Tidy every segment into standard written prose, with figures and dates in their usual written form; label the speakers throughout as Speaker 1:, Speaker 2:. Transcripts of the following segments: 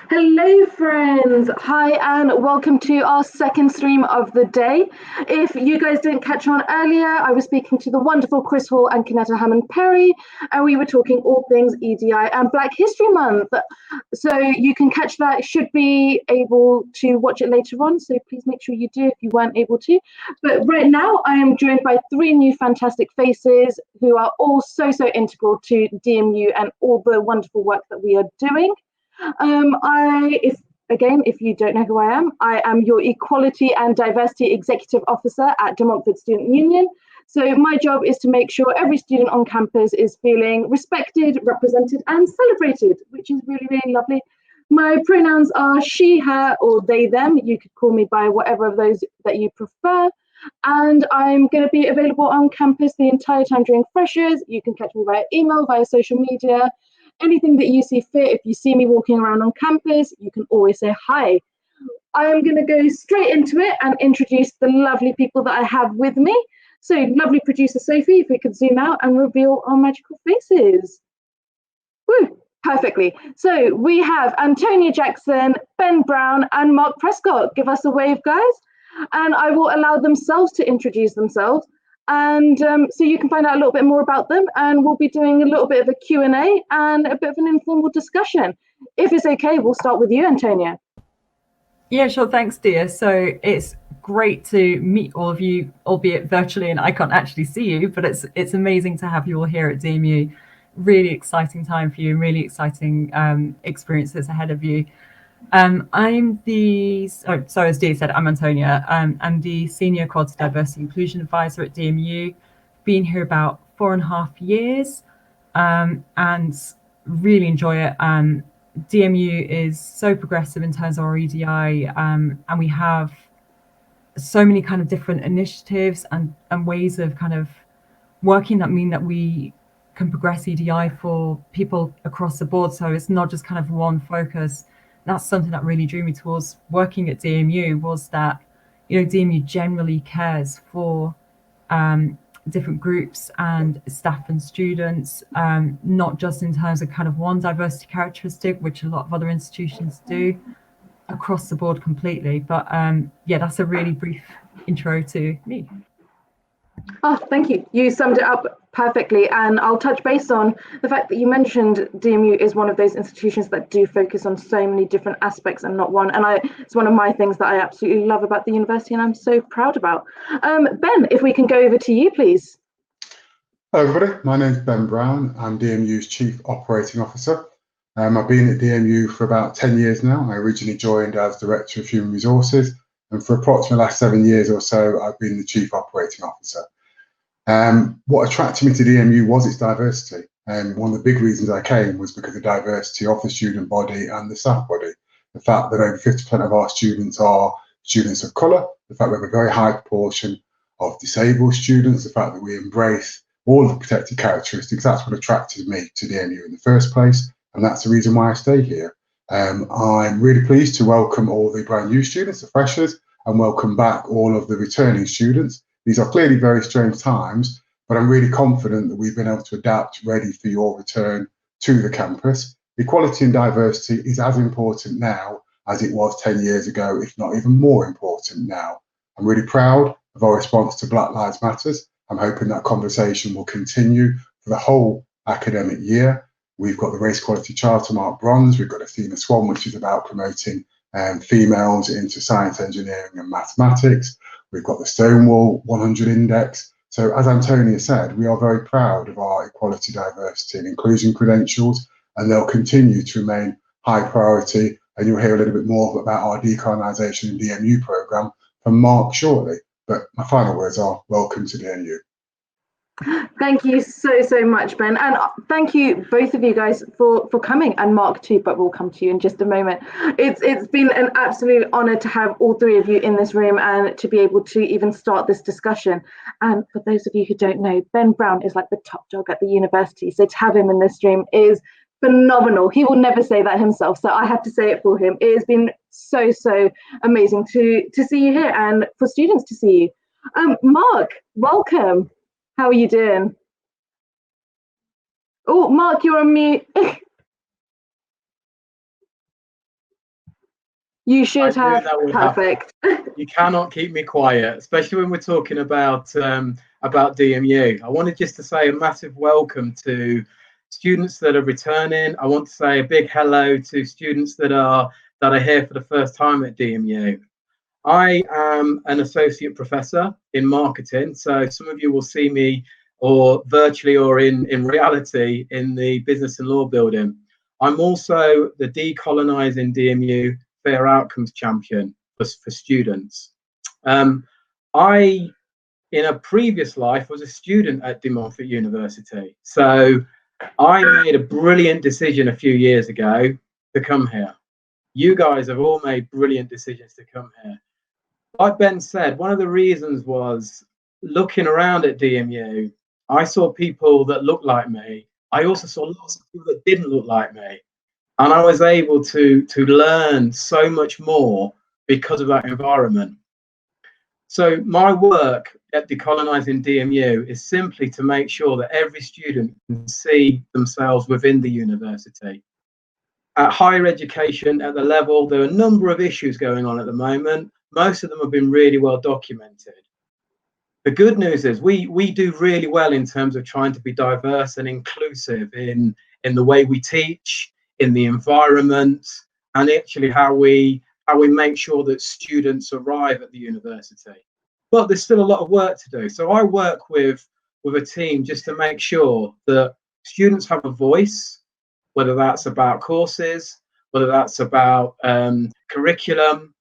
Speaker 1: Hello, friends. Hi, and welcome to our second stream of the day. If you guys didn't catch on earlier, I was speaking to the wonderful Chris Hall and Kinetta Hammond Perry, and we were talking all things EDI and Black History Month. So you can catch that, should be able to watch it later on. So please make sure you do if you weren't able to. But right now, I am joined by three new fantastic faces who are all so integral to DMU and all the wonderful work that we are doing. If you don't know who I am your Equality and Diversity Executive Officer at the Montfort Student Union. So my job is to make sure every student on campus is feeling respected, represented, and celebrated, which is really lovely. My pronouns are she, her, or they, them. You could call me by whatever of those that you prefer. And I'm going to be available on campus the entire time during freshers. You can catch me via email, via social media, anything that you see fit. If you see me walking around on campus, you can always say hi. I am going to go straight into it and introduce the lovely people that I have with me. So, lovely producer Sophie, if we could zoom out and reveal our magical faces. Woo, perfectly. So, we have Antonia Jackson, Ben Browne, and Mark Prescod. Give us a wave, guys. And I will allow themselves to introduce themselves. And so you can find out a little bit more about them, and we'll be doing a little bit of a Q&A and a bit of an informal discussion. If it's okay, we'll start with you, Antonia.
Speaker 2: Yeah, sure. Thanks, Diya. So it's great to meet all of you, albeit virtually, and I can't actually see you, but it's amazing to have you all here at DMU. Really exciting time for you, really exciting experiences ahead of you. I'm as Dee said, I'm Antonia. I'm the Senior Equality Diversity Inclusion Advisor at DMU. Been here about 4.5 years, and really enjoy it. DMU is so progressive in terms of our EDI, and we have so many kind of different initiatives and ways of kind of working that mean that we can progress EDI for people across the board. So it's not just kind of one focus. That's something that really drew me towards working at DMU, was that, DMU generally cares for different groups and staff and students, not just in terms of kind of one diversity characteristic, which a lot of other institutions do, across the board completely. But yeah, that's a really brief intro to me.
Speaker 1: Oh, thank you. You summed it up perfectly. And I'll touch base on the fact that you mentioned DMU is one of those institutions that do focus on so many different aspects and not one. And it's one of my things that I absolutely love about the university and I'm so proud about. Ben, if we can go over to you, please.
Speaker 3: Hello, everybody. My name's Ben Browne. I'm DMU's Chief Operating Officer. I've been at DMU for about 10 years now. I originally joined as Director of Human Resources, and for approximately the last 7 years or so, I've been the Chief Operating Officer. What attracted me to DMU was its diversity. And one of the big reasons I came was because of the diversity of the student body and the staff body. The fact that over 50% of our students are students of colour, the fact that we have a very high proportion of disabled students, the fact that we embrace all of the protected characteristics, that's what attracted me to DMU in the first place. And that's the reason why I stay here. I'm really pleased to welcome all the brand new students, the freshers, and welcome back all of the returning students. These are clearly very strange times, but I'm really confident that we've been able to adapt ready for your return to the campus. Equality and diversity is as important now as it was 10 years ago, if not even more important now. I'm really proud of our response to Black Lives Matters. I'm hoping that conversation will continue for the whole academic year. We've got the Race Equality Charter marked bronze. We've got Athena Swan, which is about promoting females into science, engineering and mathematics. We've got the Stonewall 100 Index. So as Antonia said, we are very proud of our equality, diversity and inclusion credentials, and they'll continue to remain high priority. And you'll hear a little bit more about our Decolonising and DMU programme from Mark shortly. But my final words are welcome to DMU.
Speaker 1: Thank you so much, Ben, and thank you both of you guys for coming, and Mark too, but we'll come to you in just a moment. It's been an absolute honor to have all three of you in this room and to be able to even start this discussion. And for those of you who don't know, Ben Browne is like the top dog at the university, so to have him in this room is phenomenal. He will never say that himself, so I have to say it for him. It has been so amazing to see you here and for students to see you. Mark, welcome. How are you doing? Oh, Mark, you're on mute. You should have.
Speaker 4: That would
Speaker 1: Perfect.
Speaker 4: You cannot keep me quiet, especially when we're talking about DMU. I wanted just to say a massive welcome to students that are returning. I want to say a big hello to students that are here for the first time at DMU. I am an associate professor in marketing, so some of you will see me or virtually or in reality in the business and law building. I'm also the Decolonising DMU Fair Outcomes Champion for students. I, in a previous life, was a student at Montfort University. So I made a brilliant decision a few years ago to come here. You guys have all made brilliant decisions to come here. Like Ben said, one of the reasons was looking around at DMU, I saw people that looked like me. I also saw lots of people that didn't look like me. And I was able to learn so much more because of that environment. So my work at Decolonising DMU is simply to make sure that every student can see themselves within the university. At higher education, at the level, there are a number of issues going on at the moment. Most of them have been really well documented. The good news is we do really well in terms of trying to be diverse and inclusive in the way we teach, in the environment, and actually how we make sure that students arrive at the university. But there's still a lot of work to do. So I work with a team just to make sure that students have a voice, whether that's about courses, whether that's about curriculum.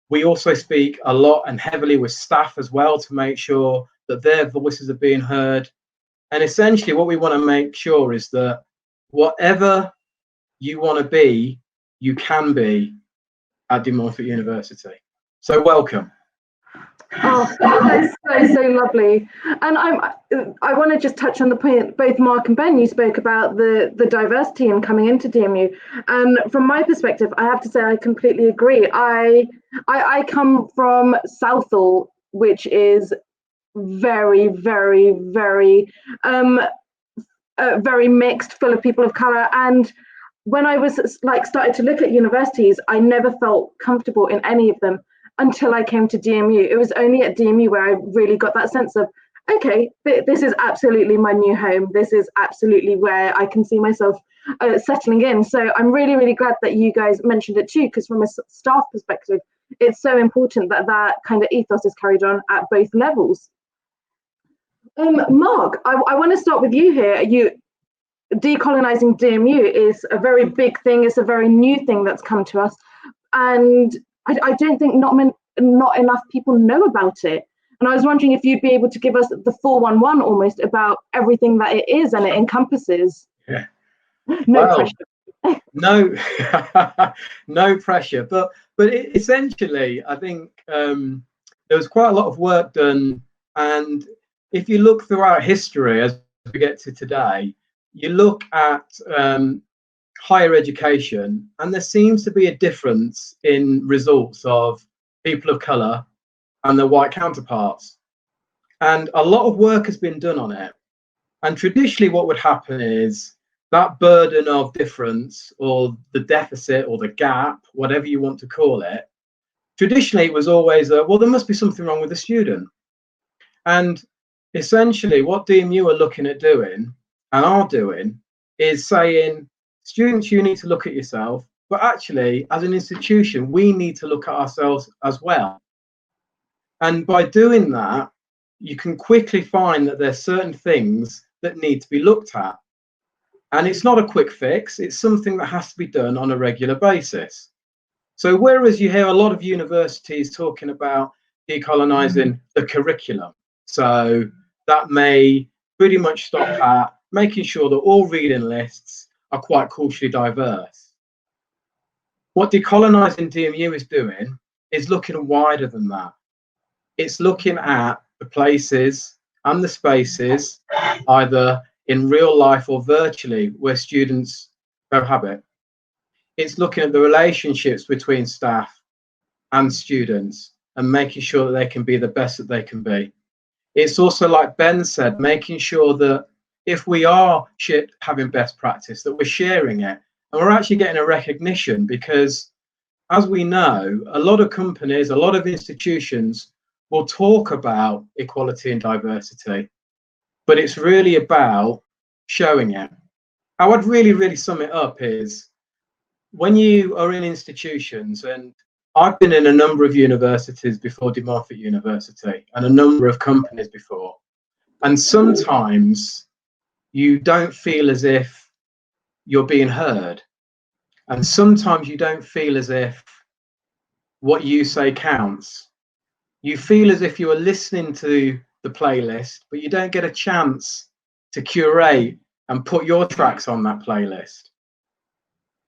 Speaker 4: We also speak a lot and heavily with staff as well to make sure that their voices are being heard. And essentially what we want to make sure is that whatever you want to be, you can be at Montfort University. So welcome.
Speaker 1: Oh, that's so lovely. And I want to just touch on the point, both Mark and Ben, you spoke about the diversity and coming into DMU. And from my perspective, I have to say I completely agree. I come from Southall, which is very, very, very, very mixed, full of people of colour. And when I was started to look at universities, I never felt comfortable in any of them until I came to DMU. It was only at DMU where I really got that sense of, okay, this is absolutely my new home. This is absolutely where I can see myself settling in. So I'm really, really glad that you guys mentioned it too, because from a staff perspective, it's so important that that kind of ethos is carried on at both levels. Mark, I want to start with you here. Decolonising DMU is a very big thing. It's a very new thing that's come to us. And I don't think not enough people know about it. And I was wondering if you'd be able to give us the 411 almost about everything that it is and it encompasses.
Speaker 4: Yeah.
Speaker 1: No pressure.
Speaker 4: No, no pressure. But essentially, I think there was quite a lot of work done. And if you look throughout history, as we get to today, you look at higher education, and there seems to be a difference in results of people of colour and their white counterparts. And a lot of work has been done on it. And traditionally what would happen is that burden of difference, or the deficit, or the gap, whatever you want to call it, traditionally it was always, well, there must be something wrong with the student. And essentially what DMU are looking at doing, and are doing, is saying, students, you need to look at yourself, but actually, as an institution, we need to look at ourselves as well. And by doing that, you can quickly find that there's certain things that need to be looked at. And it's not a quick fix, it's something that has to be done on a regular basis. So whereas you hear a lot of universities talking about decolonising the curriculum, so that may pretty much stop at making sure that all reading lists are quite culturally diverse. What Decolonising DMU is doing is looking wider than that. It's looking at the places and the spaces, either in real life or virtually, where students cohabit. It's looking at the relationships between staff and students and making sure that they can be the best that they can be. It's also, like Ben said, making sure that if we are having best practice, that we're sharing it and we're actually getting a recognition, because as we know, a lot of companies, a lot of institutions will talk about equality and diversity, but it's really about showing it. How I'd really sum it up is, when you are in institutions, and I've been in a number of universities before Montfort University and a number of companies before, and sometimes you don't feel as if you're being heard, and sometimes you don't feel as if what you say counts. You feel as if you are listening to the playlist, but you don't get a chance to curate and put your tracks on that playlist.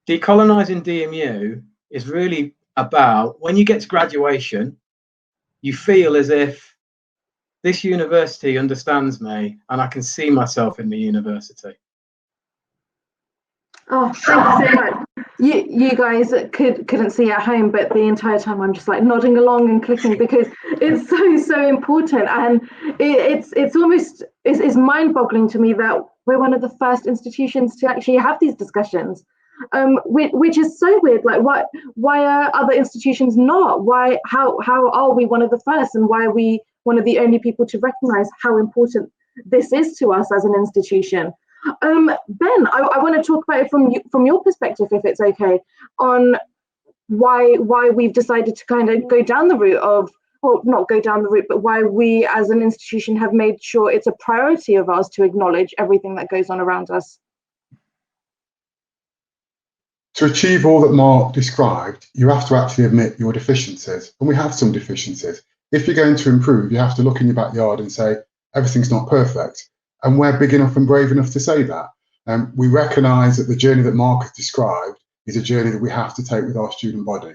Speaker 4: Decolonising DMU is really about, when you get to graduation, you feel as if this university understands me and I can see myself in the university.
Speaker 1: Oh, thank you so much. You guys couldn't see at home, but the entire time I'm just like nodding along and clicking, because it's so important, and it's almost mind-boggling to me that we're one of the first institutions to actually have these discussions, which is so weird. Like, why are other institutions not? How are we one of the first, and why are we one of the only people to recognise how important this is to us as an institution? Ben, I want to talk about it from your perspective, if it's okay, on why we've decided to kind of go down the route of, well, not go down the route, but why we as an institution have made sure it's a priority of ours to acknowledge everything that goes on around us.
Speaker 3: To achieve all that Mark described, you have to actually admit your deficiencies, and we have some deficiencies. If you're going to improve, you have to look in your backyard and say, everything's not perfect. And we're big enough and brave enough to say that. We recognise that the journey that Mark has described is a journey that we have to take with our student body.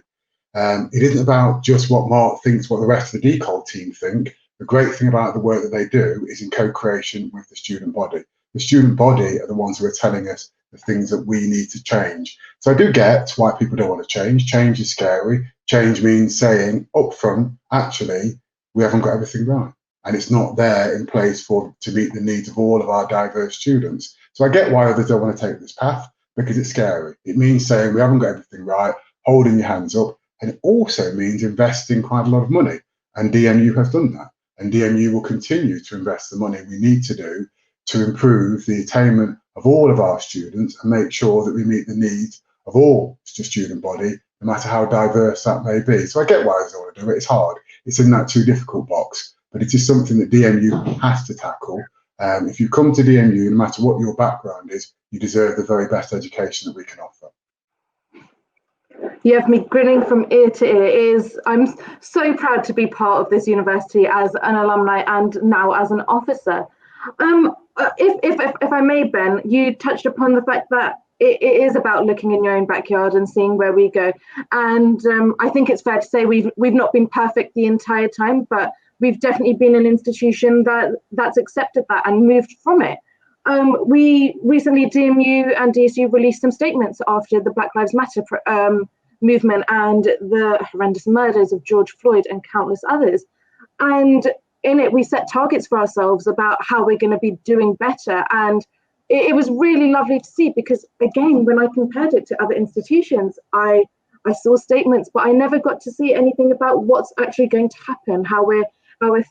Speaker 3: It isn't about just what Mark thinks, what the rest of the Decol team think. The great thing about the work that they do is in co-creation with the student body. The student body are the ones who are telling us the things that we need to change. So I do get why people don't want to change. Change is scary. Change means saying up front, actually, we haven't got everything right. And it's not there in place to meet the needs of all of our diverse students. So I get why others don't want to take this path, because it's scary. It means saying we haven't got everything right, holding your hands up, and it also means investing quite a lot of money. And DMU has done that. And DMU will continue to invest the money we need to do to improve the attainment of all of our students and make sure that we meet the needs of all the student body, no matter how diverse that may be. So I get why others don't want to do it. It's hard. It's in that too difficult box. But it is something that DMU has to tackle. If you come to DMU, no matter what your background is, you deserve the very best education that we can offer.
Speaker 1: You have me grinning from ear to ear. I'm so proud to be part of this university as an alumni and now as an officer. If I may, Ben, you touched upon the fact that it is about looking in your own backyard and seeing where we go. And I think it's fair to say we've not been perfect the entire time, but we've definitely been an institution that's accepted that and moved from it. We recently, DMU and DSU, released some statements after the Black Lives Matter movement and the horrendous murders of George Floyd and countless others. And in it, we set targets for ourselves about how we're going to be doing better. And it was really lovely to see, because, again, when I compared it to other institutions, I saw statements, but I never got to see anything about what's actually going to happen, how we're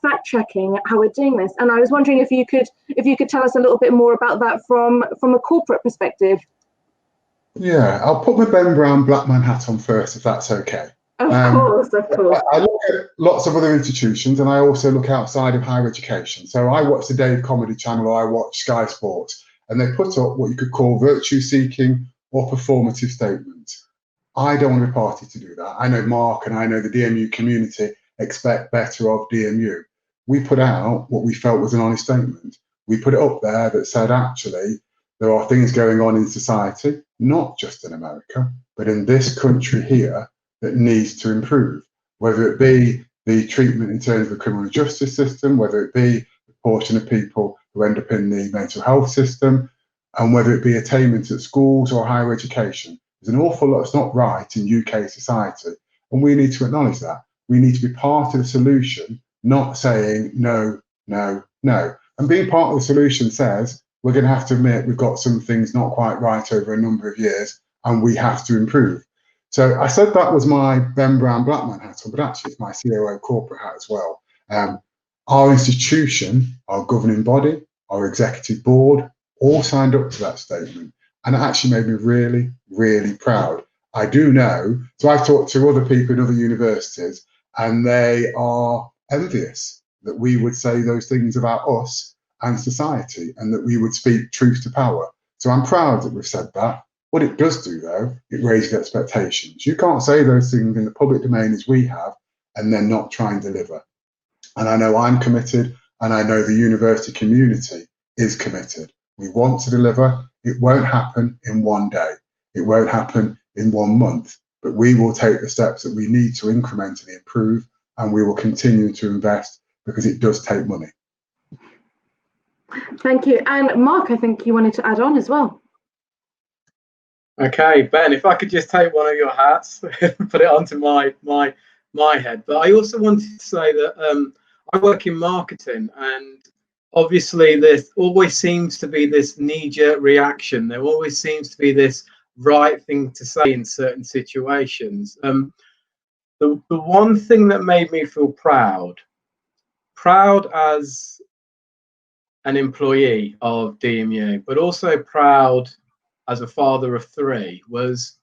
Speaker 1: fact checking, how we're doing this. And I was wondering if you could tell us a little bit more about that from a corporate perspective.
Speaker 3: Yeah, I'll put my Ben Browne black man hat on first, if that's okay.
Speaker 1: Of course.
Speaker 3: I look at lots of other institutions, and I also look outside of higher education. So I watch the Dave Comedy Channel, or I watch Sky Sports, and they put up what you could call virtue-seeking or performative statements. I don't want to be party to do that. I know Mark and I know the DMU community expect better of DMU. We put out what we felt was an honest statement. We put it up there that said, actually, there are things going on in society, not just in America, but in this country here, that needs to improve, whether it be the treatment in terms of the criminal justice system, whether it be the portion of people who end up in the mental health system, and whether it be attainment at schools or higher education. There's an awful lot that's not right in UK society, and we need to acknowledge that. We need to be part of the solution, not saying no, no, no. And being part of the solution says we're going to have to admit we've got some things not quite right over a number of years, and we have to improve. So I said that was my Ben Browne Blackman hat on, but actually it's my COO corporate hat as well. Our institution, our governing body, our executive board, all signed up to that statement. And it actually made me really, really proud. I do know, so I've talked to other people in other universities, and they are envious that we would say those things about us and society, and that we would speak truth to power. So I'm proud that we've said that. What it does do, though, it raises expectations. You can't say those things in the public domain as we have and then not try and deliver. And I know I'm committed, and I know the university community is committed. We want to deliver. It won't happen in one day. It won't happen in 1 month, but we will take the steps that we need to incrementally improve, and we will continue to invest because it does take money.
Speaker 1: Thank you. And Mark, I think you wanted to add on as well.
Speaker 4: Okay, Ben, if I could just take one of your hats, put it onto my head. But I also wanted to say that I work in marketing, and obviously there always seems to be this knee-jerk reaction. There always seems to be this right thing to say in certain situations. The one thing that made me feel proud as an employee of DMU, but also proud as a father of 3, was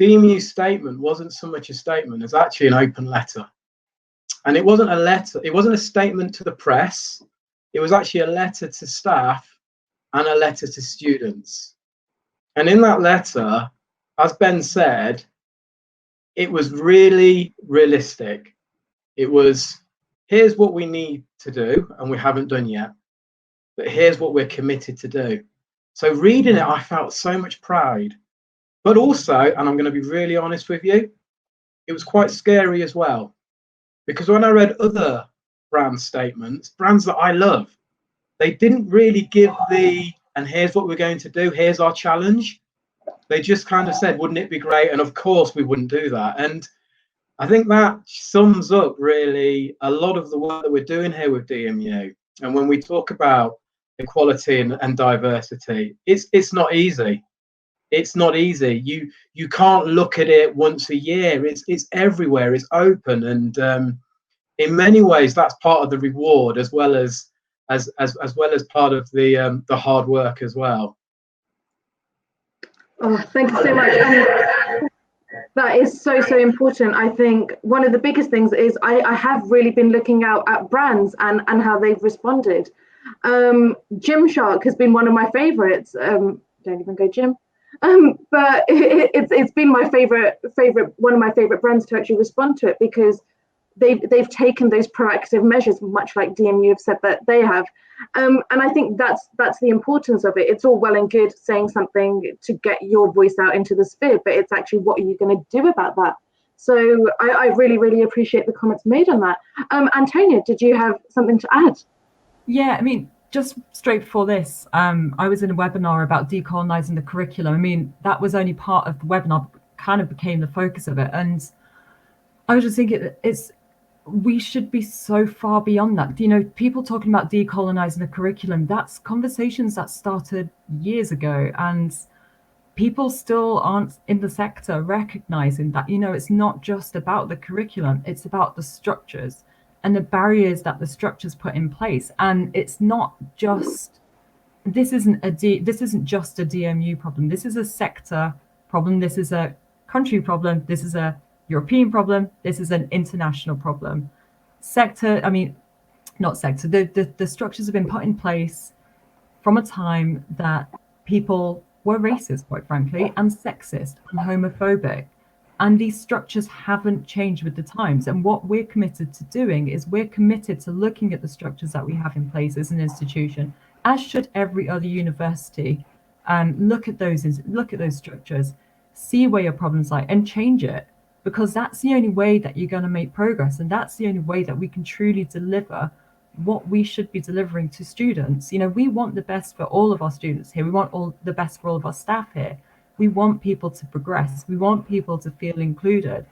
Speaker 4: DMU's statement wasn't so much a statement as actually an open letter. And it wasn't a letter, it wasn't a statement to the press, it was actually a letter to staff and a letter to students. And in that letter, as Ben said, it was really realistic. It was, here's what we need to do and we haven't done yet, but here's what we're committed to do. So reading it, I felt so much pride, but also, and I'm going to be really honest with you, it was quite scary as well, because when I read other brand statements, brands that I love, they didn't really give and here's what we're going to do, here's our challenge. They just kind of said, wouldn't it be great? And of course we wouldn't do that. And I think that sums up really a lot of the work that we're doing here with DMU. And when we talk about equality and diversity, it's not easy. It's not easy. You can't look at it once a year. It's everywhere. It's open, and in many ways, that's part of the reward as well as part of the hard work as well.
Speaker 1: Oh, thank you so much. That is so important. I think one of the biggest things is I have really been looking out at brands and how they've responded. Gymshark has been one of my favorites. Don't even go gym. But it's been my favorite one of my favorite brands to actually respond to it, because they've taken those proactive measures, much like DMU have said that they have. And I think that's the importance of it. It's all well and good saying something to get your voice out into the sphere, but it's actually what are you going to do about that? So I really, really appreciate the comments made on that. Antonia, did you have something to add?
Speaker 2: Yeah, I mean, just straight before this, I was in a webinar about decolonising the curriculum. I mean, that was only part of the webinar, kind of became the focus of it. And I was just thinking, we should be so far beyond that. You know, people talking about decolonising the curriculum, that's conversations that started years ago. And people still aren't in the sector recognising that, you know, it's not just about the curriculum, it's about the structures and the barriers that the structures put in place. And it's not just, this isn't just a DMU problem. This is a sector problem. This is a country problem. This is a European problem. This is an international problem. The structures have been put in place from a time that people were racist, quite frankly, and sexist and homophobic. And these structures haven't changed with the times. And what we're committed to doing is we're committed to looking at the structures that we have in place as an institution, as should every other university, and look at those structures, see where your problems lie, and change it. Because that's the only way that you're going to make progress. And that's the only way that we can truly deliver what we should be delivering to students. You know, we want the best for all of our students here. We want all the best for all of our staff here. We want people to progress. We want people to feel included.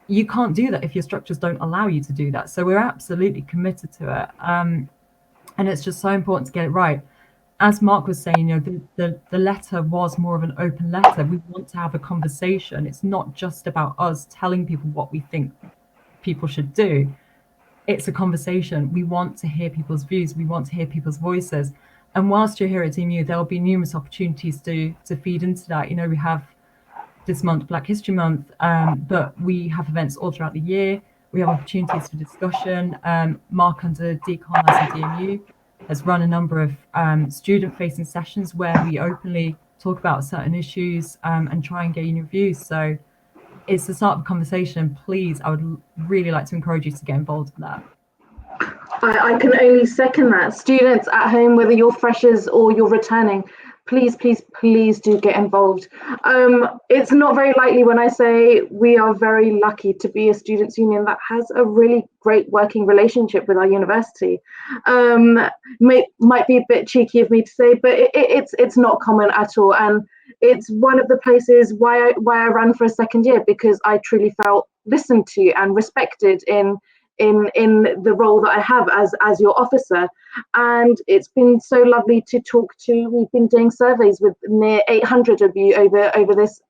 Speaker 2: You can't do that if your structures don't allow you to do that. So we're absolutely committed to it. And it's just so important to get it right. as Mark was saying, you know, the letter was more of an open letter. We want to have a conversation. It's not just about us telling people what we think people should do. It's a conversation. We want to hear people's views. We want to hear people's voices. And whilst you're here at DMU, there'll be numerous opportunities to feed into that. You know, we have this month, Black History Month, but we have events all throughout the year. We have opportunities for discussion. Mark under Decolonising DMU has run a number of student-facing sessions where we openly talk about certain issues and try and gain your views. So it's the start of a conversation. Please, I would really like to encourage you to get involved in that.
Speaker 1: I can only second that. Students at home, whether you're freshers or you're returning, please, please, please do get involved. It's not very likely when I say we are very lucky to be a students' union that has a really great working relationship with our university. Might be a bit cheeky of me to say, but it's not common at all. And it's one of the places why I ran for a second year, because I truly felt listened to and respected in the role that I have as your officer. And it's been so lovely to talk to. We've been doing surveys with near 800 of you over this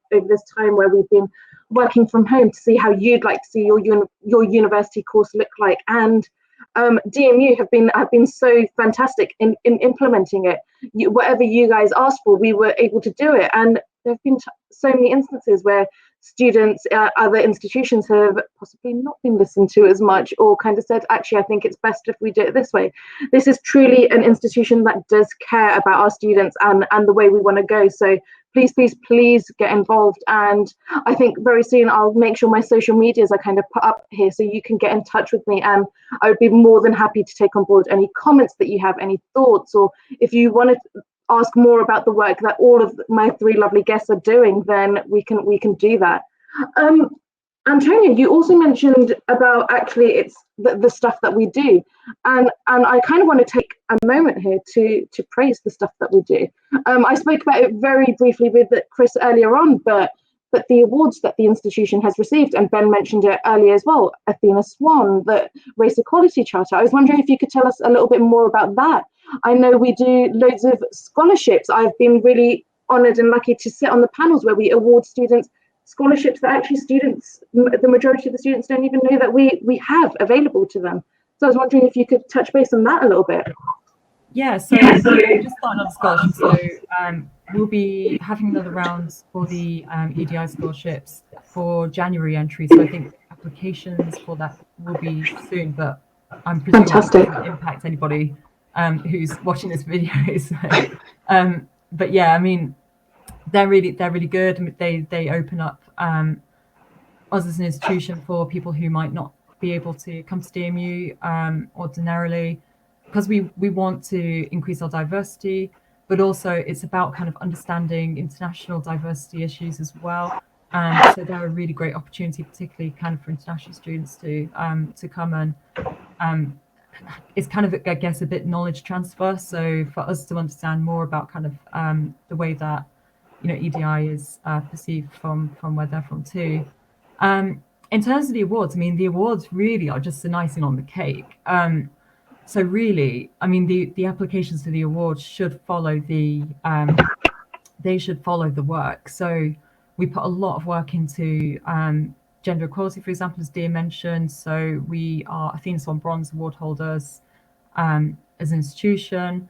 Speaker 1: time where we've been working from home to see how you'd like to see your university course look like. And DMU have been so fantastic in implementing it. Whatever you guys asked for, we were able to do it. And there have been so many instances where students at other institutions have possibly not been listened to as much, or kind of said, actually, I think it's best if we do it this way. This is truly an institution that does care about our students and the way we want to go. So please, please, please get involved. And I think very soon I'll make sure my social medias are kind of put up here so you can get in touch with me. And I would be more than happy to take on board any comments that you have, any thoughts, or if you want to ask more about the work that all of my three lovely guests are doing, then we can do that. Antonia, you also mentioned about actually it's the stuff that we do, and I kind of want to take a moment here to praise the stuff that we do. I spoke about it very briefly with Chris earlier on, but the awards that the institution has received, and Ben mentioned it earlier as well, Athena Swan, the Race Equality Charter. I was wondering if you could tell us a little bit more about that. I know we do loads of scholarships. I've been really honoured and lucky to sit on the panels where we award students scholarships that actually the majority of the students don't even know that we have available to them. So I was wondering if you could touch base on that a little bit.
Speaker 2: Yeah, so just starting on the scholarship. So we'll be having another round for the EDI scholarships for January entry. So I think applications for that will be soon, but I'm presuming it doesn't impact anybody who's watching this video. So, but yeah, I mean, they're really good. They open up us as an institution for people who might not be able to come to DMU ordinarily, because we want to increase our diversity, but also it's about kind of understanding international diversity issues as well. So they're a really great opportunity, particularly kind of for international students to come and it's kind of, I guess, a bit knowledge transfer. So for us to understand more about kind of the way that, you know, EDI is perceived from where they're from too. In terms of the awards, I mean, the awards really are just an icing on the cake. So really, I mean, the applications to the awards should follow the work. So we put a lot of work into gender equality, for example, as Diya mentioned. So we are Athena Swan Bronze Award holders as an institution.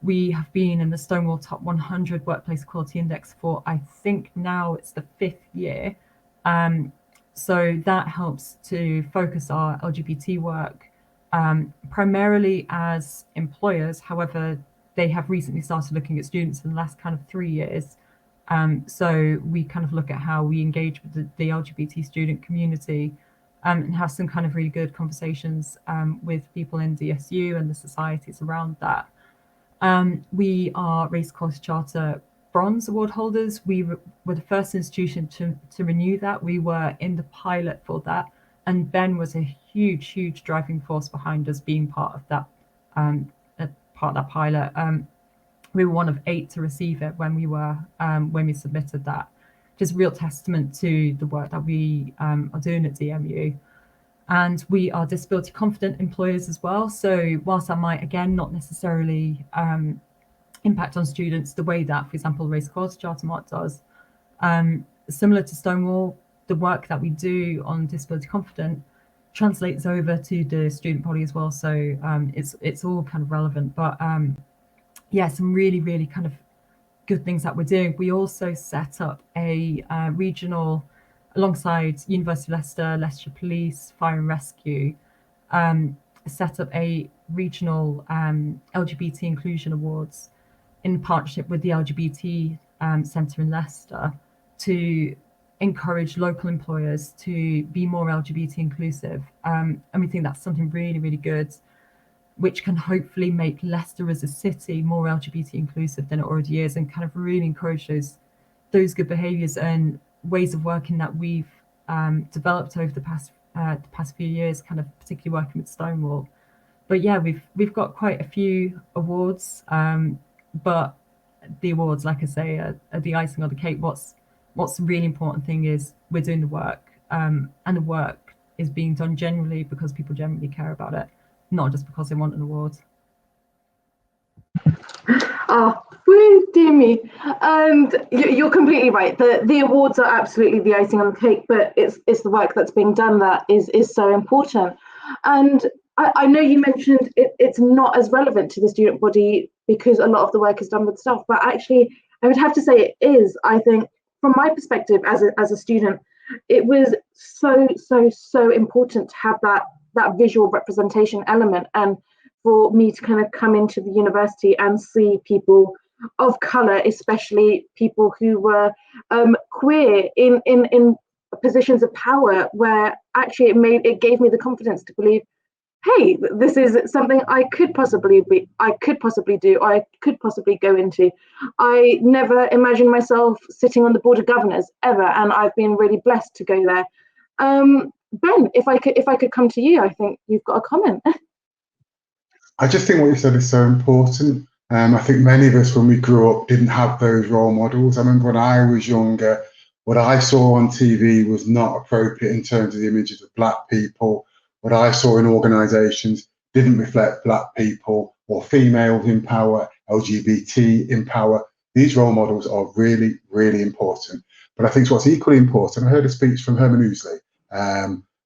Speaker 2: We have been in the Stonewall Top 100 Workplace Equality Index for, I think now it's the 5th year. So that helps to focus our LGBT work primarily as employers. However, they have recently started looking at students in the last kind of 3 years. So we kind of look at how we engage with the LGBT student community and have some kind of really good conversations with people in DSU and the societies around that. We are Race Equality Charter Bronze Award holders. We were the first institution to renew that. We were in the pilot for that. And Ben was a huge driving force behind us being part of that pilot. We were one of 8 to receive it when we submitted that. Just real testament to the work that we are doing at DMU. And we are disability confident employers as well. So whilst I might, again, not necessarily impact on students the way that, for example, Race Equality Charter Mark does. Similar to Stonewall, the work that we do on Disability Confident translates over to the student body as well. So it's all kind of relevant. But yeah, some really kind of good things that we're doing. We also set up a regional, alongside University of Leicester, Leicestershire Police, Fire and Rescue, set up a regional LGBT Inclusion Awards in partnership with the LGBT Centre in Leicester to encourage local employers to be more LGBT inclusive. And we think that's something really good, which can hopefully make Leicester as a city more LGBT inclusive than it already is, and kind of really encourage those good behaviours and ways of working that we've developed over the past few years, kind of particularly working with Stonewall. But yeah, we've got quite a few awards, but the awards, like I say, are the icing on the cake. What's the really important thing is we're doing the work, and the work is being done generally because people generally care about it, not just because they want an award.
Speaker 1: Woo, dear me. And you're completely right. The awards are absolutely the icing on the cake, but it's the work that's being done that is so important. And I know you mentioned it's not as relevant to the student body because a lot of the work is done with staff, but actually I would have to say it is. I think from my perspective as a student, it was so important to have that visual representation element, and for me to kind of come into the university and see people of colour, especially people who were queer in positions of power, where actually it gave me the confidence to believe, hey, this is something I could possibly do, I could possibly go into. I never imagined myself sitting on the board of governors ever, and I've been really blessed to go there. Ben, if I could come to you, I think you've got a comment.
Speaker 3: I just think what you said is so important. I think many of us, when we grew up, didn't have those role models. I remember when I was younger, what I saw on TV was not appropriate in terms of the images of Black people. What I saw in organisations didn't reflect Black people or females in power, LGBT in power. These role models are really important. But I think what's equally important, I heard a speech from Herman Ousley,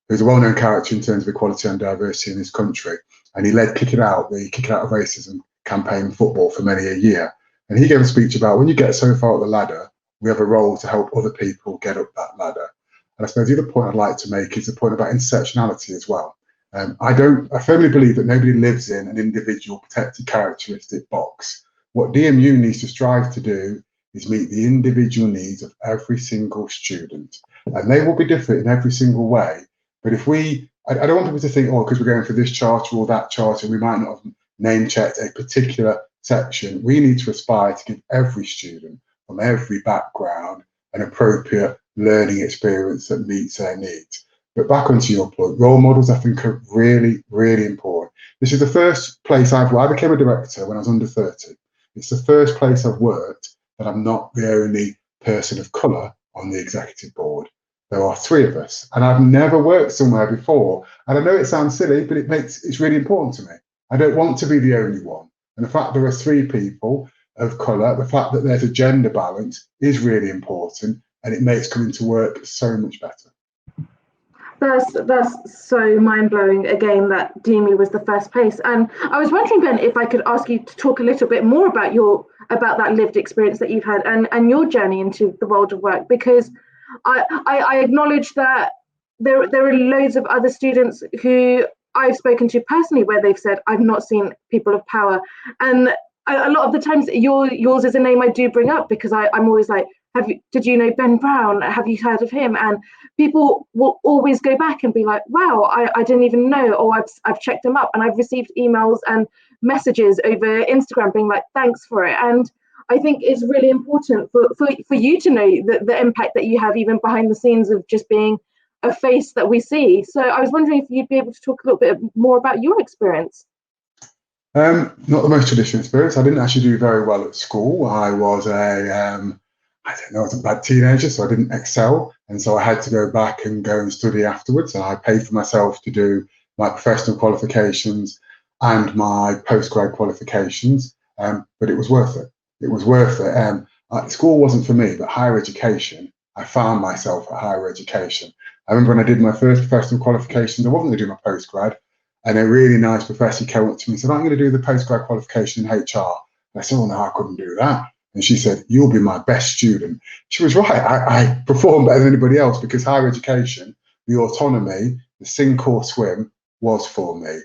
Speaker 3: who's a well-known character in terms of equality and diversity in this country. And he led the Kick It Out of Racism campaign in football for many a year. And he gave a speech about when you get so far up the ladder, we have a role to help other people get up that ladder. And I suppose the other point I'd like to make is the point about intersectionality as well. I firmly believe that nobody lives in an individual protected characteristic box. What DMU needs to strive to do is meet the individual needs of every single student. And they will be different in every single way. But if I don't want people to think, because we're going for this charter or that charter, we might not have name-checked a particular section. We need to aspire to give every student from every background an appropriate learning experience that meets their needs. But back onto your point, role models, I think, are really important. This is the first place I became a director when I was under 30. It's the first place I've worked that I'm not the only person of colour on the executive board. There are 3 of us, and I've never worked somewhere before. And I know it sounds silly, but it's really important to me. I don't want to be the only one. And the fact there are 3 people of colour, the fact that there's a gender balance is really important, and it makes coming to work so much better.
Speaker 1: That's so mind-blowing again that DMU was the first place. And I was wondering, Ben, if I could ask you to talk a little bit more about that lived experience that you've had and your journey into the world of work, because I acknowledge that there are loads of other students who I've spoken to personally where they've said, I've not seen people of power. And a lot of the times yours is a name I do bring up, because I'm always like, did you know Ben Browne? Have you heard of him? And people will always go back and be like, wow, I didn't even know, or I've checked him up, and I've received emails and messages over Instagram being like, thanks for it. And I think it's really important for you to know the impact that you have even behind the scenes of just being a face that we see. So I was wondering if you'd be able to talk a little bit more about your experience.
Speaker 3: Not the most traditional experience. I didn't actually do very well at school. I was I was a bad teenager, so I didn't excel. And so I had to go back and go and study afterwards. And I paid for myself to do my professional qualifications and my postgrad qualifications. but it was worth it. It was worth it. School wasn't for me, but higher education, I found myself at higher education. I remember when I did my first professional qualifications, I wasn't going to do my postgrad, and a really nice professor came up to me and said, I'm going to do the postgrad qualification in HR. And I said, oh no, I couldn't do that. And she said, you'll be my best student. She was right. I performed better than anybody else because higher education, the autonomy, the sink or swim was for me.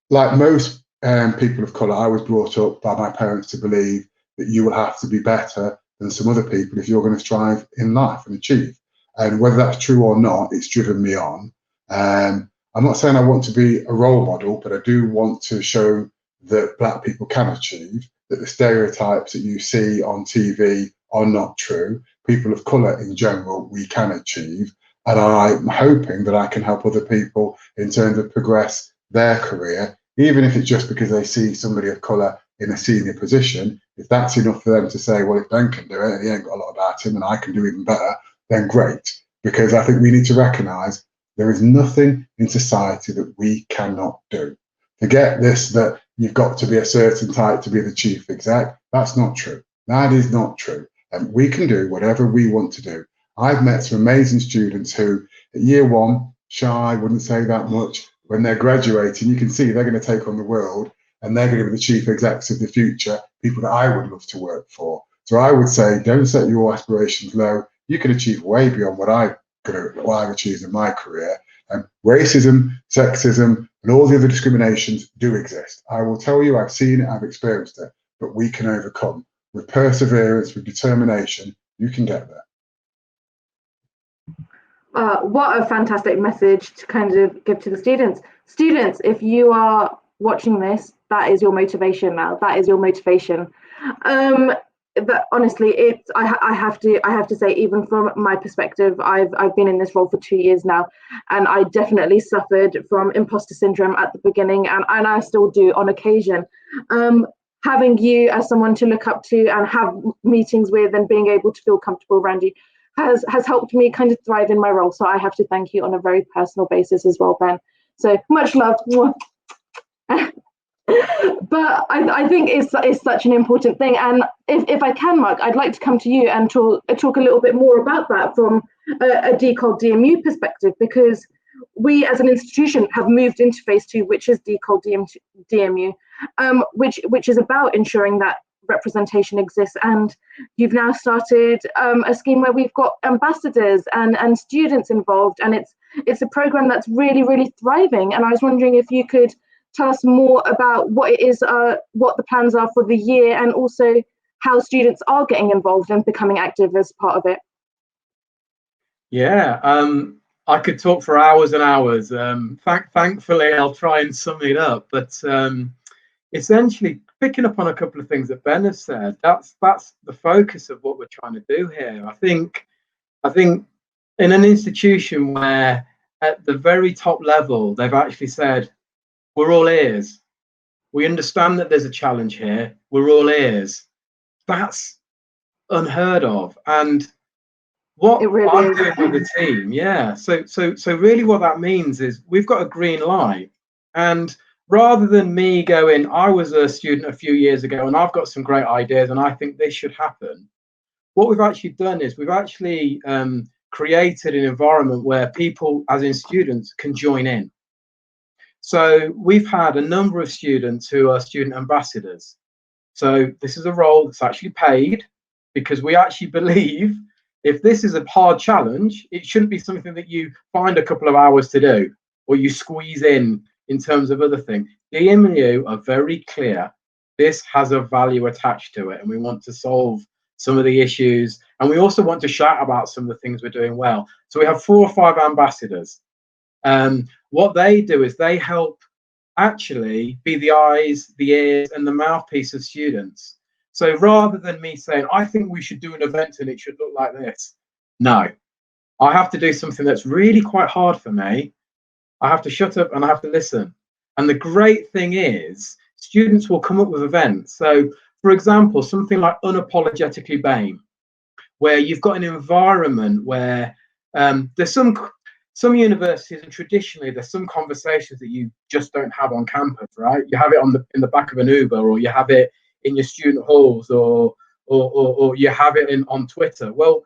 Speaker 3: Like most people of colour, I was brought up by my parents to believe that you will have to be better than some other people if you're going to strive in life and achieve. And whether that's true or not, it's driven me on. I'm not saying I want to be a role model, but I do want to show that Black people can achieve, that the stereotypes that you see on TV are not true. People of colour in general, we can achieve. And I'm hoping that I can help other people in terms of progress their career, even if it's just because they see somebody of colour in a senior position. If that's enough for them to say, well, if Ben can do it and he ain't got a lot about him and I can do even better, then great. Because I think we need to recognise there is nothing in society that we cannot do. Forget this, that you've got to be a certain type to be the chief exec. That's not true. That is not true. And we can do whatever we want to do. I've met some amazing students who, at year one, shy, wouldn't say that much. When they're graduating, you can see they're going to take on the world and they're going to be the chief execs of the future, people that I would love to work for. So I would say, don't set your aspirations low. You can achieve way beyond what I've achieved in my career. And racism, sexism, and all the other discriminations do exist. I will tell you, I've seen it, I've experienced it, but we can overcome. With perseverance, with determination, you can get there.
Speaker 1: What a fantastic message to kind of give to the students. Students, if you are watching this, that is your motivation now. That is your motivation. But honestly, I have to say, even from my perspective, I've been in this role for 2 years now, and I definitely suffered from imposter syndrome at the beginning, and I still do on occasion. Having you as someone to look up to and have meetings with and being able to feel comfortable around you has helped me kind of thrive in my role. So I have to thank you on a very personal basis as well, Ben. So much love. But I think it's such an important thing. And if I can, Mark, I'd like to come to you and talk a little bit more about that from a Decol DMU perspective, because we as an institution have moved into phase 2, which is Decol DMU, which is about ensuring that representation exists. And you've now started a scheme where we've got ambassadors and students involved, and it's a program that's really, really thriving. And I was wondering if you could tell us more about what it is, what the plans are for the year, and also how students are getting involved and becoming active as part of it.
Speaker 4: Yeah, I could talk for hours and hours. Thankfully, I'll try and sum it up. But essentially, picking up on a couple of things that Ben has said, that's the focus of what we're trying to do here. I think in an institution where at the very top level, they've actually said, we're all ears. We understand that there's a challenge here. We're all ears. That's unheard of. And what I'm doing with the team, yeah. So really what that means is we've got a green light. And rather than me going, I was a student a few years ago and I've got some great ideas and I think this should happen, what we've actually done is we've actually created an environment where people, as in students, can join in. So we've had a number of students who are student ambassadors. So this is a role that's actually paid, because we actually believe if this is a hard challenge, it shouldn't be something that you find a couple of hours to do or you squeeze in terms of other things. DMU are very clear. This has a value attached to it, and we want to solve some of the issues. And we also want to shout about some of the things we're doing well. So we have 4 or 5 ambassadors. What they do is they help actually be the eyes, the ears, and the mouthpiece of students. So rather than me saying, I think we should do an event and it should look like this, no, I have to do something that's really quite hard for me. I have to shut up and I have to listen. And the great thing is, students will come up with events. So, for example, something like Unapologetically BAME, where you've got an environment where there's some some universities, and traditionally there's some conversations that you just don't have on campus, right? You have it in the back of an Uber, or you have it in your student halls, or you have it on Twitter. Well,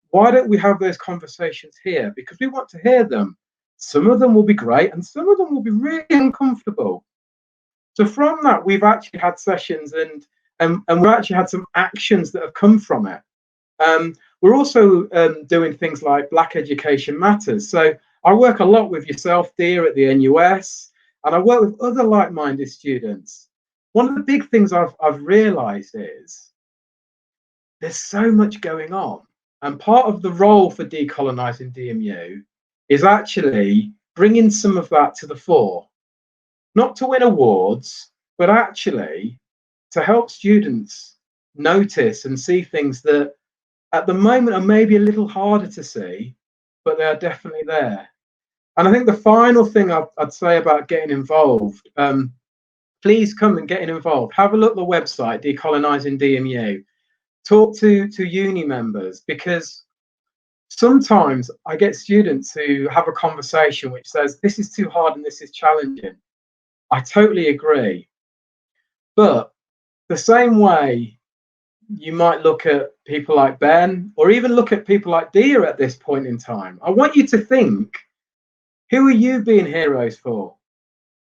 Speaker 4: why don't we have those conversations here? Because we want to hear them. Some of them will be great, and some of them will be really uncomfortable. So from that, we've actually had sessions, and we've actually had some actions that have come from it. We're also doing things like Black Education Matters. So I work a lot with yourself, Diya, at the NUS, and I work with other like-minded students. One of the big things I've realised is there's so much going on. And part of the role for Decolonising DMU is actually bringing some of that to the fore. Not to win awards, but actually to help students notice and see things that at the moment are maybe a little harder to see, but they are definitely there. And I think the final thing I'd say about getting involved, please come and get involved. Have a look at the website, Decolonising DMU. Talk to uni members, because sometimes I get students who have a conversation which says, this is too hard and this is challenging. I totally agree. But the same way you might look at people like Ben, or even look at people like Diya at this point in time, I want you to think, who are you being heroes for?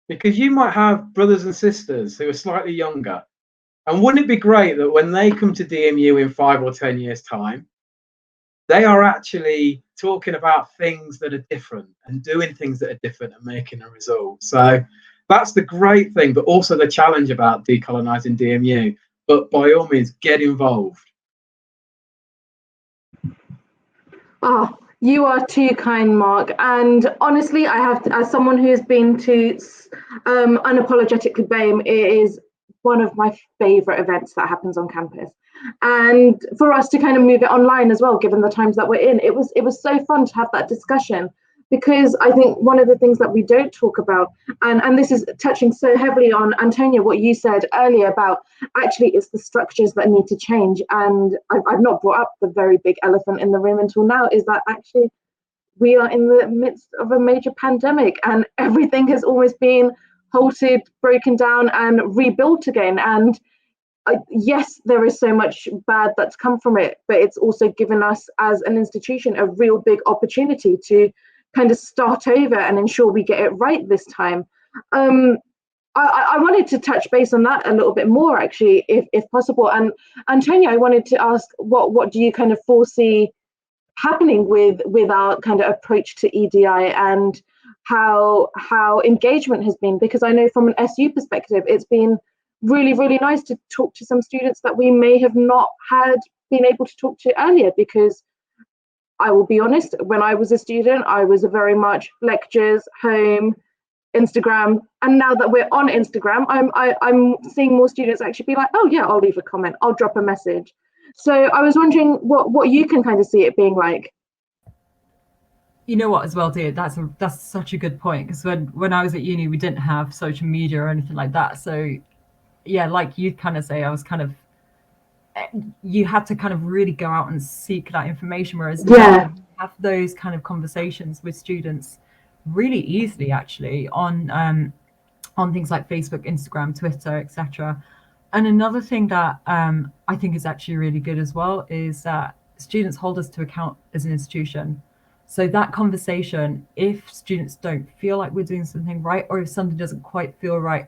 Speaker 4: Because you might have brothers and sisters who are slightly younger. And wouldn't it be great that when they come to DMU in 5 or 10 years' time, they are actually talking about things that are different and doing things that are different and making a result? So that's the great thing, but also the challenge about Decolonising DMU. But by all means, get involved.
Speaker 1: Oh, you are too kind, Mark. And honestly, I have to, as someone who has been to Unapologetically BAME, it is one of my favorite events that happens on campus. And for us to kind of move it online as well, given the times that we're in, it was so fun to have that discussion. Because I think one of the things that we don't talk about, and this is touching so heavily on, Antonia, what you said earlier about actually it's the structures that need to change. And I've not brought up the very big elephant in the room until now, is that actually we are in the midst of a major pandemic and everything has almost been halted, broken down and rebuilt again. And yes, there is so much bad that's come from it, but it's also given us as an institution a real big opportunity to kind of start over and ensure we get it right this time. I wanted to touch base on that a little bit more, actually, if possible. And Antonia, I wanted to ask, what do you kind of foresee happening with our kind of approach to EDI and how engagement has been? Because I know from an SU perspective, it's been really, really nice to talk to some students that we may have not been able to talk to earlier, because I will be honest, when I was a student, I was very much lectures, home, Instagram. And now that we're on Instagram, I'm seeing more students actually be like, oh yeah, I'll leave a comment, I'll drop a message. So I was wondering what you can kind of see it being like.
Speaker 2: You know what, as well, dear, that's such a good point, because when I was at uni, we didn't have social media or anything like that. So yeah, like you kind of say, I was kind of, you had to kind of really go out and seek that information, whereas now you have those kind of conversations with students really easily, actually, on things like Facebook, Instagram, Twitter, etc. And another thing that I think is actually really good as well is that students hold us to account as an institution. So that conversation, if students don't feel like we're doing something right, or if something doesn't quite feel right,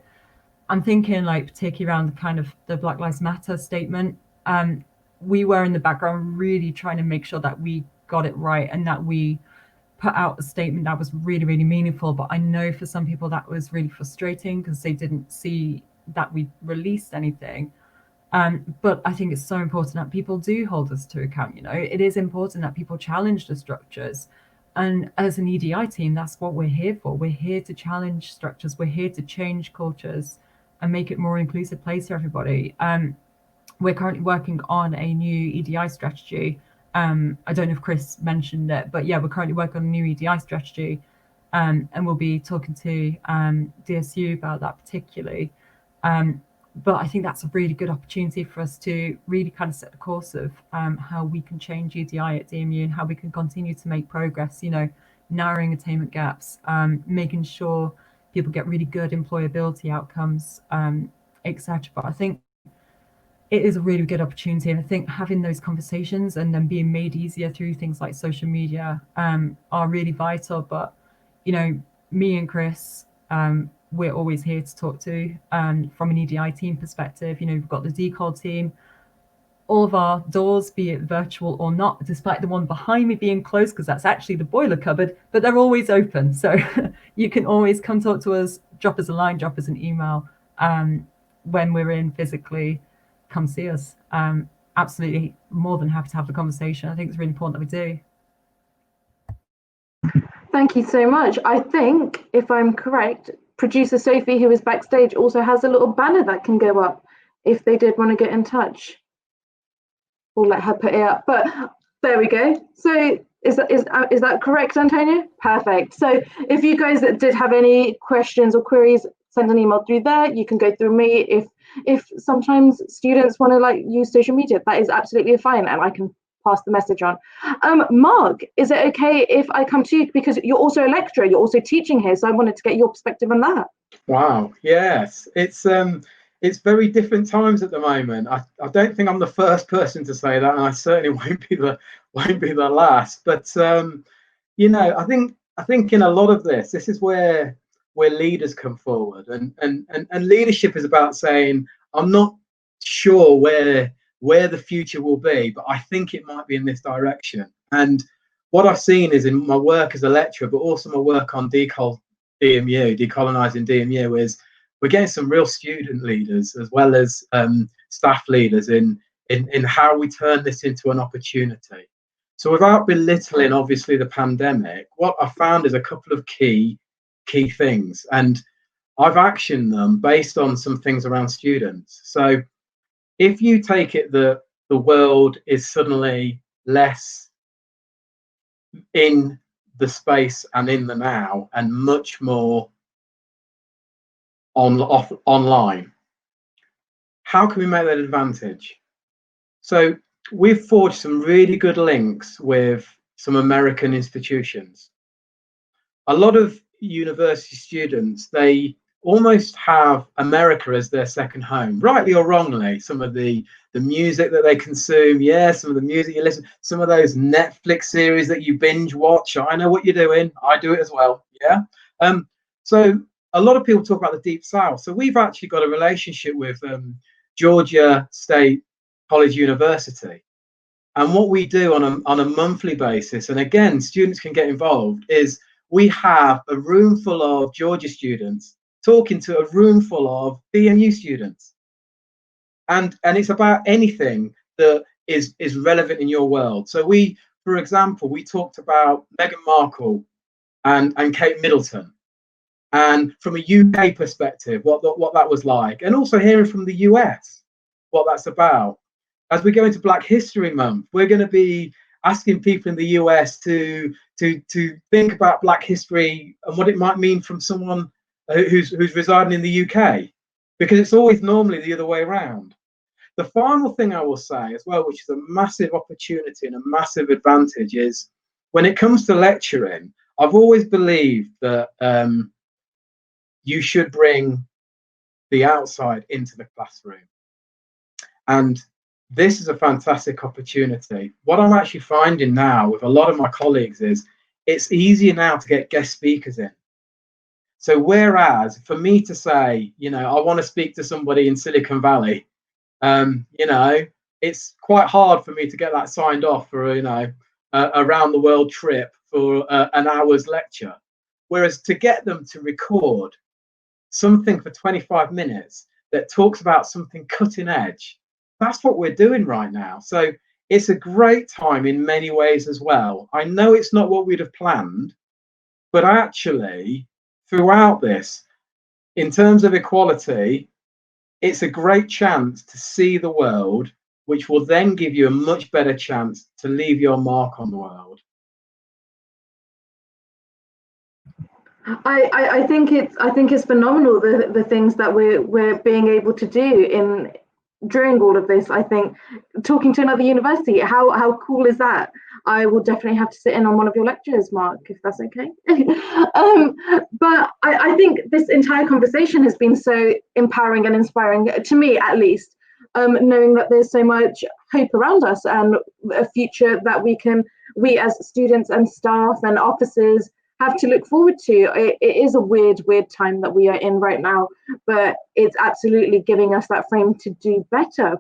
Speaker 2: I'm thinking like particularly around kind of the Black Lives Matter statement. We were in the background really trying to make sure that we got it right and that we put out a statement that was really, really meaningful. But I know for some people that was really frustrating because they didn't see that we released anything. But I think it's so important that people do hold us to account. You know, it is important that people challenge the structures. And as an EDI team, that's what we're here for. We're here to challenge structures. We're here to change cultures and make it a more inclusive place for everybody. We're currently working on a new EDI strategy. I don't know if Chris mentioned it, but yeah, we're currently working on a new EDI strategy, and we'll be talking to DSU about that particularly. But I think that's a really good opportunity for us to really kind of set the course of how we can change EDI at DMU and how we can continue to make progress. You know, narrowing attainment gaps, making sure people get really good employability outcomes, etc. But I think it is a really good opportunity, and I think having those conversations and then being made easier through things like social media are really vital. But you know, me and Chris, we're always here to talk to from an EDI team perspective. You know, we've got the Decol team. All of our doors, be it virtual or not, despite the one behind me being closed because that's actually the boiler cupboard, but they're always open. So you can always come talk to us, drop us a line, drop us an email. When we're in physically, come see us. Absolutely more than happy to have the conversation. I think it's really important that we
Speaker 1: do. Thank you so much. I think, if I'm correct, producer Sophie, who is backstage, also has a little banner that can go up if they did want to get in touch. We'll let her put it up, but there we go. So is that correct, Antonia? Perfect. So if you guys did have any questions or queries, send an email through there. You can go through me. If sometimes students want to use social media, that is absolutely fine, and I can pass the message on. Mark, is it okay if I come to you, because you're also a lecturer, you're also teaching here, so I wanted to get your perspective on that.
Speaker 4: Wow, yes, it's very different times at the moment. I don't think I'm the first person to say that, and I certainly won't be the last. But you know, I think in a lot of this is where leaders come forward, and leadership is about saying, I'm not sure where the future will be, but I think it might be in this direction. And what I've seen is in my work as a lecturer, but also my work on DMU, Decolonising DMU, is we're getting some real student leaders as well as staff leaders in how we turn this into an opportunity. So without belittling, obviously, the pandemic, what I found is a couple of key things, and I've actioned them based on some things around students. So if you take it that the world is suddenly less in the space and in the now and much more online, how can we make that advantage? So we've forged some really good links with some American institutions. A lot of university students, they almost have America as their second home, rightly or wrongly. Some of the music that they consume, some of the music you listen, some of those Netflix series that you binge watch. I know what you're doing. I do it as well. So a lot of people talk about the Deep South. So we've actually got a relationship with Georgia State College University. And what we do on a monthly basis, and again, students can get involved, is we have a room full of Georgia students talking to a room full of DMU students. And it's about anything that is relevant in your world. So we, for example, we talked about Meghan Markle and Kate Middleton, and from a UK perspective, what that was like, and also hearing from the US what that's about. As we go into Black History Month, we're going to be asking people in the US to think about Black history and what it might mean from someone who's residing in the UK, because it's always normally the other way around. The final thing I will say as well, which is a massive opportunity and a massive advantage, is when it comes to lecturing, I've always believed that you should bring the outside into the classroom. And this is a fantastic opportunity. What I'm actually finding now with a lot of my colleagues is it's easier now to get guest speakers in. So whereas for me to say, I want to speak to somebody in Silicon Valley, it's quite hard for me to get that signed off for, a around the world trip for an hour's lecture. Whereas to get them to record something for 25 minutes that talks about something cutting edge, that's what we're doing right now. So it's a great time in many ways as well. I know it's not what we'd have planned, but actually throughout this, in terms of equality, it's a great chance to see the world, which will then give you a much better chance to leave your mark on the world.
Speaker 1: I think it's phenomenal, the things that we're being able to do during all of this, I think talking to another university, how cool is that? I will definitely have to sit in on one of your lectures, Mark, if that's okay. But I think this entire conversation has been so empowering and inspiring, to me at least, knowing that there's so much hope around us and a future that we as students and staff and officers have to look forward to. It is a weird time that we are in right now, but it's absolutely giving us that frame to do better.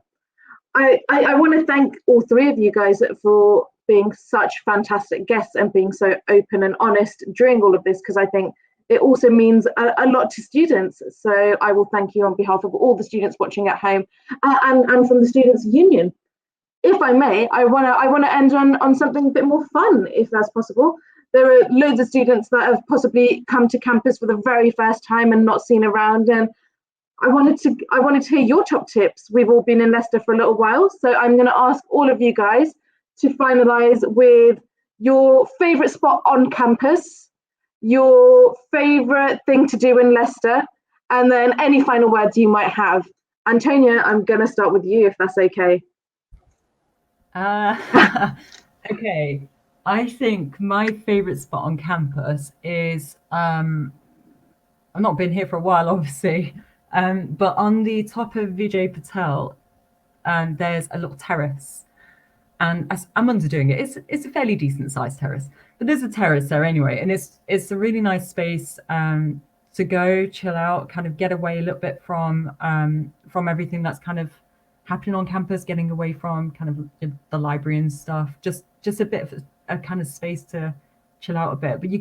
Speaker 1: I want to thank all three of you guys for being such fantastic guests and being so open and honest during all of this, because I think it also means a lot to students. So I will thank you on behalf of all the students watching at home and from the Students' Union. If I may, I want to end on something a bit more fun, if that's possible. There are loads of students that have possibly come to campus for the very first time and not seen around, and I wanted to hear your top tips. We've all been in Leicester for a little while, so I'm going to ask all of you guys to finalise with your favourite spot on campus, your favourite thing to do in Leicester, and then any final words you might have. Antonia, I'm going to start with you, if that's okay.
Speaker 2: Okay. I think my favourite spot on campus is, I've not been here for a while, obviously, but on the top of Vijay Patel, there's a little terrace, and I'm underdoing it. It's a fairly decent sized terrace, but there's a terrace there anyway, and it's a really nice space to go chill out, kind of get away a little bit from everything that's kind of happening on campus, getting away from kind of the library and stuff. Just a bit of a kind of space to chill out a bit. But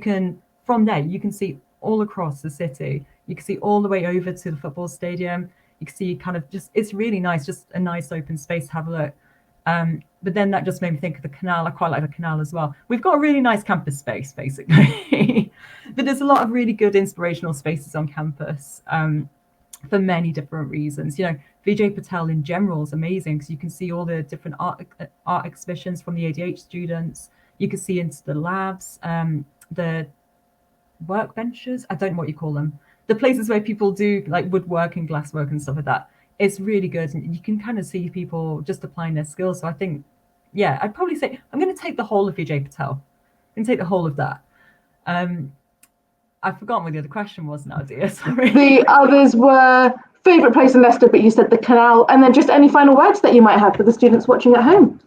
Speaker 2: from there you can see all across the city. You can see all the way over to the football stadium. You can see kind of it's really nice, just a nice open space to have a look. But then that just made me think of the canal. I quite like the canal as well. We've got a really nice campus space, basically. But there's a lot of really good inspirational spaces on campus for many different reasons. Vijay Patel in general is amazing because you can see all the different art exhibitions from the ADH students. You can see into the labs, the workbenches. I don't know what you call them. The places where people do like woodwork and glasswork and stuff like that. It's really good, and you can kind of see people just applying their skills. So I think, yeah, I'd probably say I'm going to take the whole of Vijay Patel. I'm going to take the whole of that. I've forgotten what the other question was now, Diya. Sorry.
Speaker 1: The others were favourite place in Leicester, but you said the canal, and then just any final words that you might have for the students watching at home.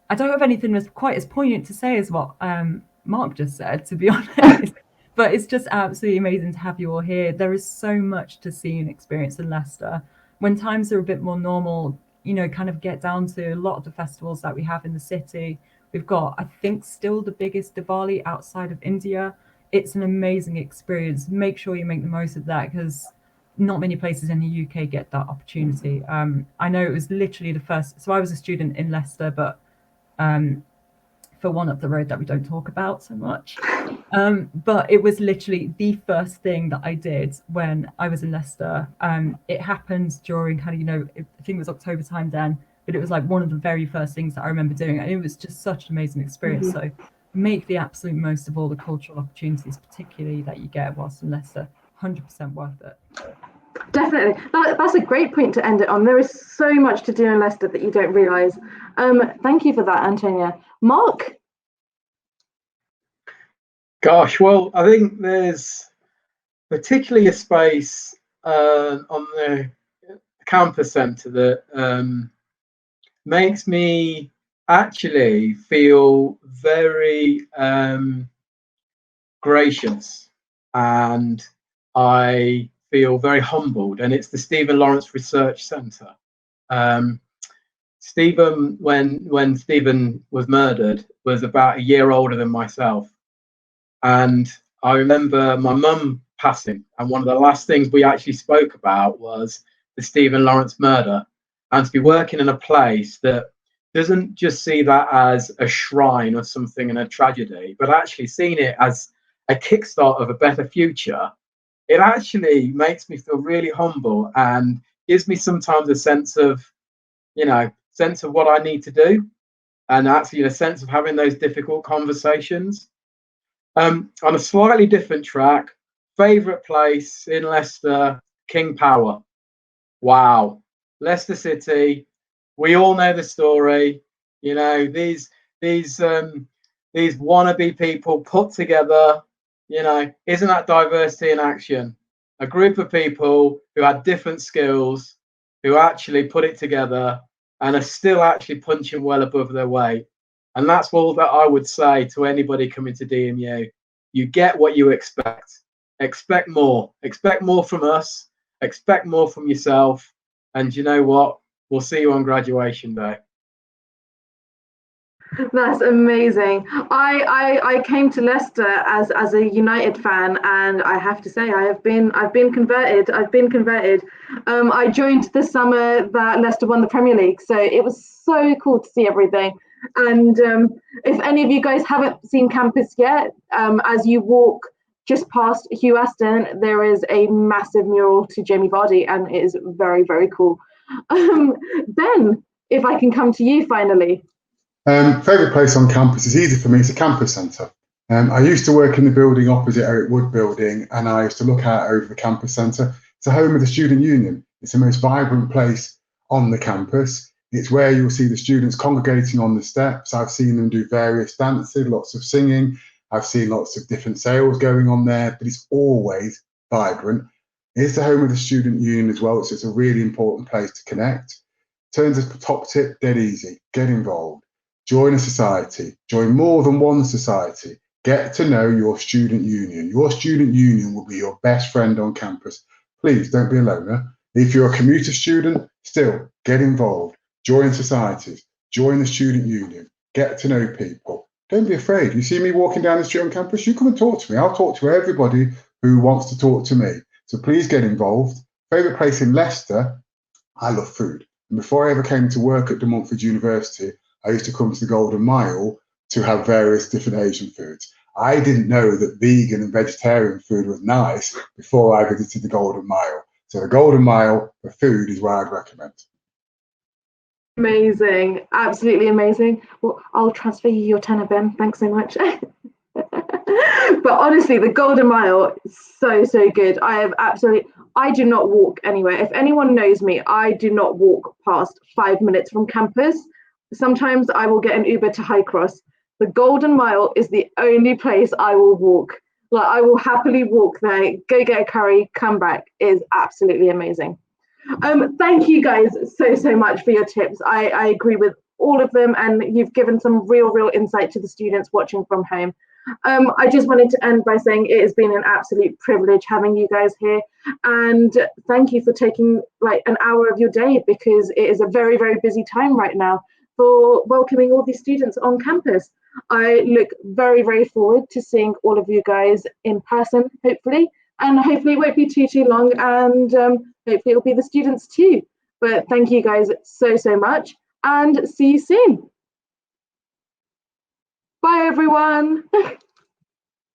Speaker 2: I don't have anything that's quite as poignant to say as what Mark just said, to be honest. But it's just absolutely amazing to have you all here. There is so much to see and experience in Leicester. When times are a bit more normal, kind of get down to a lot of the festivals that we have in the city. We've got, I think, still the biggest Diwali outside of India. It's an amazing experience. Make sure you make the most of that, because not many places in the UK get that opportunity. I know it was literally the first. So I was a student in Leicester, but for one up the road that we don't talk about so much. But it was literally the first thing that I did when I was in Leicester. It happened during kind of, I think it was October time then, but it was like one of the very first things that I remember doing. And it was just such an amazing experience. So make the absolute most of all the cultural opportunities, particularly that you get whilst in Leicester. 100% worth it.
Speaker 1: Definitely. That's a great point to end it on. There is so much to do in Leicester that you don't realise. Thank you for that, Antonia. Mark?
Speaker 4: Gosh, well, I think there's particularly a space on the campus centre that makes me actually feel very gracious, and I feel very humbled, and it's the Stephen Lawrence Research Centre. Stephen, when Stephen was murdered, was about a year older than myself, and I remember my mum passing, and one of the last things we actually spoke about was the Stephen Lawrence murder, and to be working in a place that doesn't just see that as a shrine or something and a tragedy, but actually seeing it as a kickstart of a better future. It actually makes me feel really humble and gives me sometimes a sense of what I need to do, and actually a sense of having those difficult conversations. On a slightly different track, favourite place in Leicester, King Power. Wow. Leicester City, we all know the story. You know, these wannabe people put together, you know, isn't that diversity in action? A group of people who had different skills, who actually put it together and are still actually punching well above their weight. And that's all that I would say to anybody coming to DMU. You get what you expect. Expect more. Expect more from us. Expect more from yourself. And you know what? We'll see you on graduation day.
Speaker 1: That's amazing. I came to Leicester as a United fan, and I have to say I've been converted. I joined the summer that Leicester won the Premier League, so it was so cool to see everything. And if any of you guys haven't seen campus yet, as you walk just past Hugh Aston, there is a massive mural to Jamie Vardy, and it is very, very cool. Ben, if I can come to you finally.
Speaker 3: Favourite place on campus is easy for me. It's the campus centre. I used to work in the building opposite Eric Wood building, and I used to look out over the campus centre. It's the home of the student union. It's the most vibrant place on the campus. It's where you'll see the students congregating on the steps. I've seen them do various dances, lots of singing. I've seen lots of different sales going on there, but it's always vibrant. It's the home of the student union as well, so it's a really important place to connect. Turns a top tip, dead easy. Get involved. Join a society, join more than one society, get to know your student union. Your student union will be your best friend on campus. Please don't be a loner. If you're a commuter student, still get involved, join societies, join the student union, get to know people. Don't be afraid. You see me walking down the street on campus, you come and talk to me. I'll talk to everybody who wants to talk to me. So please get involved. Favourite place in Leicester, I love food. And before I ever came to work at Montfort University, I used to come to the Golden Mile to have various different Asian foods. I didn't know that vegan and vegetarian food was nice before I visited the Golden Mile. So the Golden Mile for food is where I'd recommend.
Speaker 1: Amazing, absolutely amazing. Well, I'll transfer you your tenner, Ben. Thanks so much. But honestly, the Golden Mile is so good. I do not walk anywhere. If anyone knows me, I do not walk past 5 minutes from campus. Sometimes I will get an Uber to High Cross. The Golden Mile is the only place I will walk. Like, I will happily walk there, go get a curry, come back. It is absolutely amazing. Thank you guys so much for your tips. I agree with all of them, and you've given some real insight to the students watching from home. I just wanted to end by saying it has been an absolute privilege having you guys here, and thank you for taking like an hour of your day, because it is a very busy time right now for welcoming all these students on campus. I look very forward to seeing all of you guys in person, hopefully, and hopefully it won't be too long, and hopefully it'll be the students too. But thank you guys so much, and see you soon. Bye everyone.